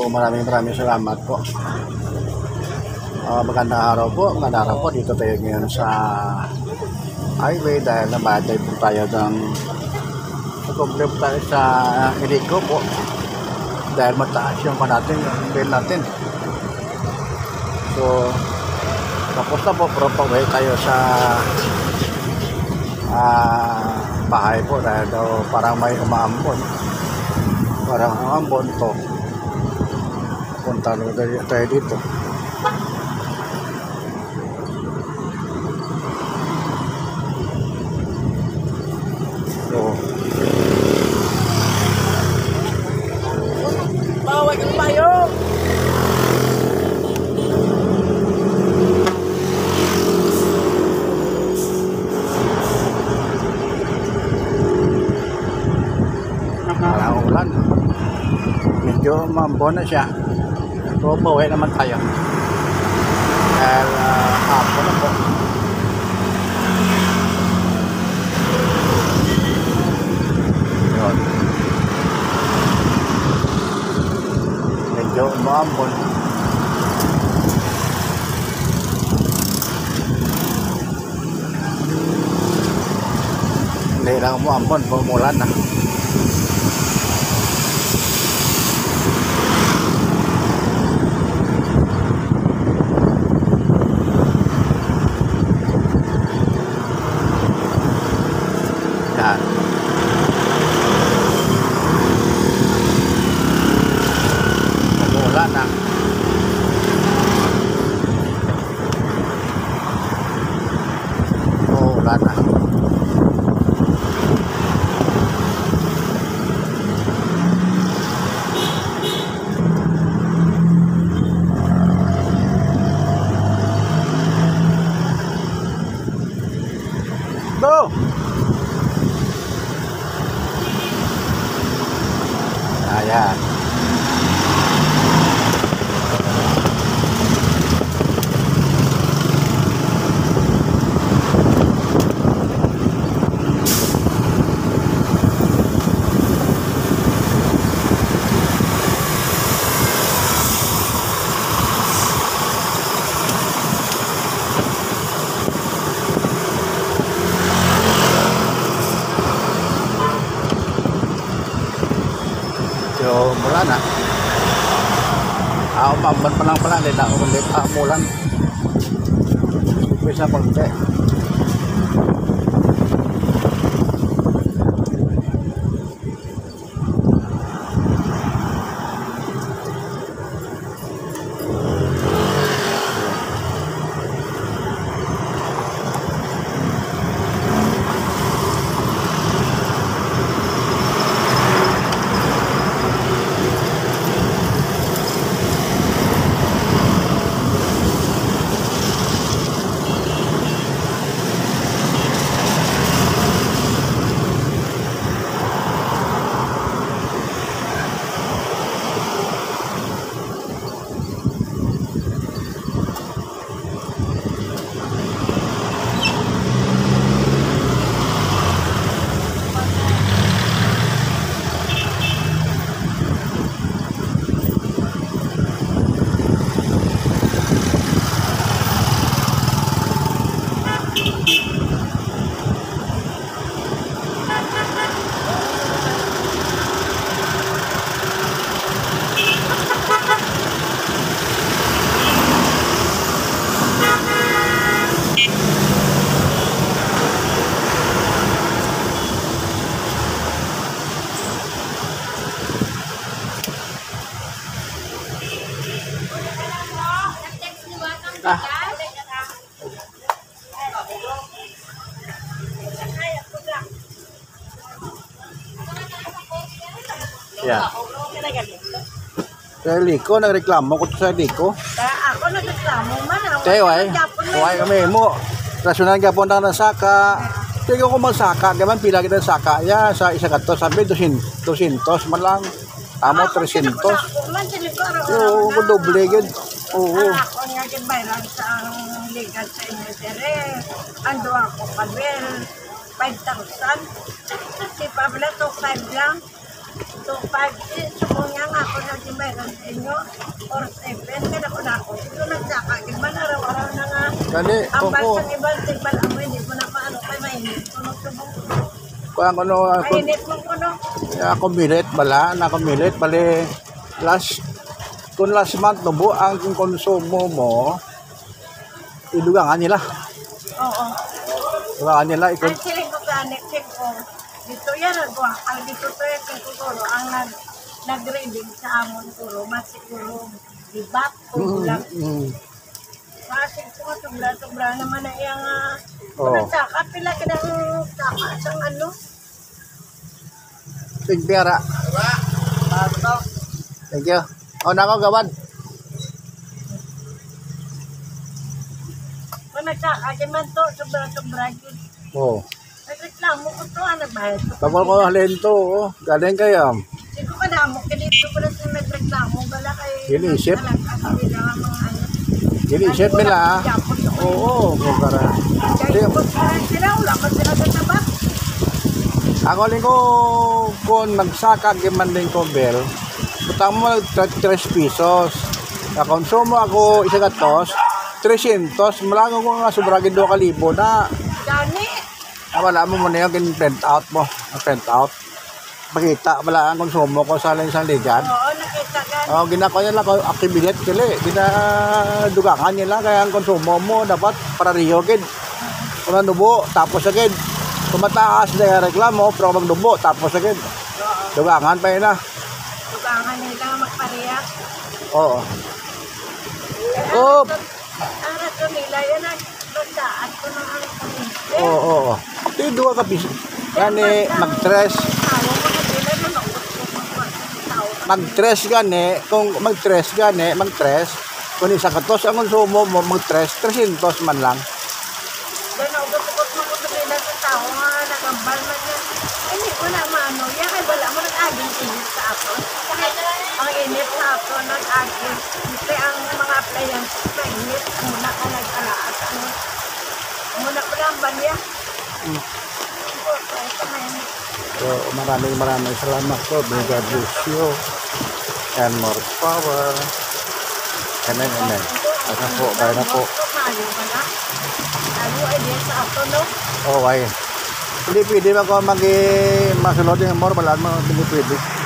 maraming salamat po. Magandang araw po. Magandang araw po. Dito tayo ngayon sa highway dahil nabatay po tayo ng problema tayo sa Ilico po. Dahil mataas yung natin, yung bill natin. So, tapos na po, pero pag-uwi tayo sa bahay po dahil daw parang may umaambon. Parang umaambon to. Punta tayo dito. So, bawal yung bayo. parang ulan. Medyo maambon na siya. So, pauwi naman tayo. Dahil hapon na po. Yun. Medyo maambon. Hindi lang maambon, pumulan na. Yan. Pumulan na. Pumulan na. Go! Ayan. So, mula na. Umamban pa lang pala. Hindi na ulit umulan. Bisa pagkay. Yeah. Sa Ilico, nagreklamo ko sa Ilico. Ako nagreklamo man. Tayo kami mo. Rasyonal ka punta ng saka. Tigo ko magsaka. Gaman pila kita saka. Ya, sa isa kato. Sabi 200 man lang. Amo 300. Oo, doble yun. Oo. Ako nga bayran sa legal sa inventory. Ando ako kabel. 5,000. Si Pablo to 5 lang. 2.5. Sumungyan ako na si Mayroon sa inyo. Or 7. Kaya ako na ako. Ito nagsaka. Iba na araw-araw na nga. Gani, Ang kung bansang ibang tigbal ako. Hindi ko na paano. Kaya mainit ko nung subong. kung ano, Mainit mo ko no. ako milit, bala, nakumilit, bali, kung last month, nubo, ang konsumo mo, ilugangan nila. Oo. Ilugangan nila, Ang siling ko ganit. Ko. Dito yan. Ang dito to yan. Siguro. Ang nag-reading sa amon turo. Mas siguro. Diba? Kulang. Kasi ko sobra-sobra naman na yung Oo. saka. Pila ka ng saka. Isang ano. Tigpera. Thank you. O, nako, gawad. Kung nagsaka, di man to, sobra-sobra. Oo. Nagreklamo ko to, nagbayad ko. Tapos ko halin to, oh. Galing kayo. Hindi ko kadamo, kinito ko lang yung nagreklamo. Bala kayo. Ginisip. Kasi lang mga ano. Ginisip nila, ah. Oo, kukara. Kaya kung sila, wala pa sila ganaba. Ako rin ko, kung nagsaka, gimanding ko, Bel, utang mo 3 pesos. Nakonsumo ako isa gatos, 300. Malango ko nga sobragin 2,000 na. Dani. Wala mo muna yung print out mo. Print out. Pakita, wala ang konsumo ko sa isang ligan. Oo, nakita ka. Ginako nila ko activate kili. Ginadugangan nila kaya ang konsumo mo dapat para riyogin. Kung nubo, tapos agad. Tumataas na yung reklamo, pero magdubo, tapos agad. Dugangan pa yun na. Tugangan nila magpariyak. Oo. Oh, Ang rato nila, yan ang bandaan ko ng ano komite. oo. Di 2 ka piso. Gani, mag-tres. Tawa ko na sila, nanood ko magpatawa. Mag-tres gani, kung mag-tres, kung isa katos ang konsumo mo, mag-tres, 300 man lang. Nanood-ugot mo ko nila sa tao nga, nagambal man yan. Ay, hindi ko na maano, yan ay wala mo nag-aging init sa ako. Ang init sa ako, nag-aging. Kasi ang mga appliances na init, muna ka nag-alaat. Muna ko lang banya. So, maraming salamat po. May God bless you. And more power. Amen. Ano po, kaya na po. Mayo ka na. Ano ay din sa ako, no? Okay. Hindi pwede ba ko masunod yung more, wala mo, hindi pwede.